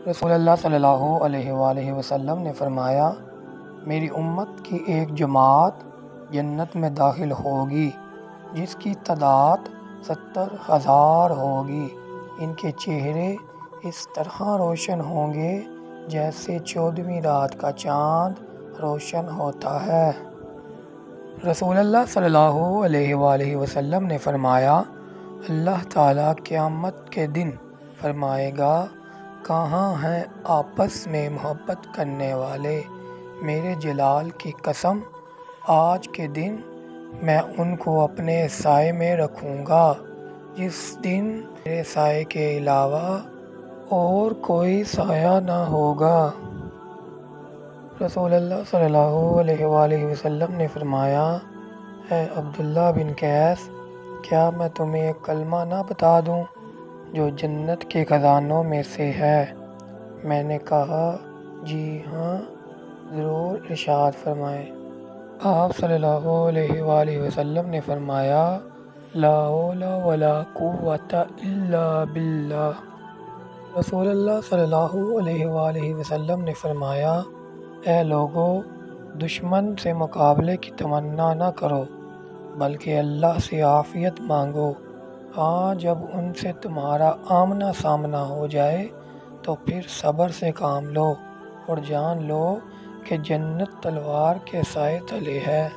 رسول اللہ صلی اللہ علیہ وآلہ وسلم نے فرمایا، میری امت کی ایک جماعت جنت میں داخل ہوگی جس کی تعداد 70,000 ہوگی۔ ان کے چہرے اس طرح روشن ہوں گے جیسے 14ویں رات کا چاند روشن ہوتا ہے۔ رسول اللہ صلی اللہ علیہ وآلہ وسلم نے فرمایا، اللہ تعالیٰ قیامت کے دن فرمائے گا، کہاں ہیں آپس میں محبت کرنے والے؟ میرے جلال کی قسم، آج کے دن میں ان کو اپنے سائے میں رکھوں گا، جس دن میرے سائے کے علاوہ اور کوئی سایہ نہ ہوگا۔ رسول اللہ صلی اللہ علیہ وآلہ وسلم نے فرمایا، اے عبداللہ بن قیس، کیا میں تمہیں ایک کلمہ نہ بتا دوں جو جنت کے خزانوں میں سے ہے؟ میں نے کہا، جی ہاں، ضرور ارشاد فرمائیں۔ آپ صلی اللہ علیہ وآلہ وسلم نے فرمایا، لا حول ولا قوت الا باللہ۔ رسول اللہ صلی اللہ علیہ وآلہ وسلم نے فرمایا، اے لوگو، دشمن سے مقابلے کی تمنا نہ کرو بلکہ اللہ سے عافیت مانگو۔ ہاں، جب ان سے تمہارا آمنا سامنا ہو جائے تو پھر صبر سے کام لو اور جان لو کہ جنت تلوار کے سائے تلے ہے۔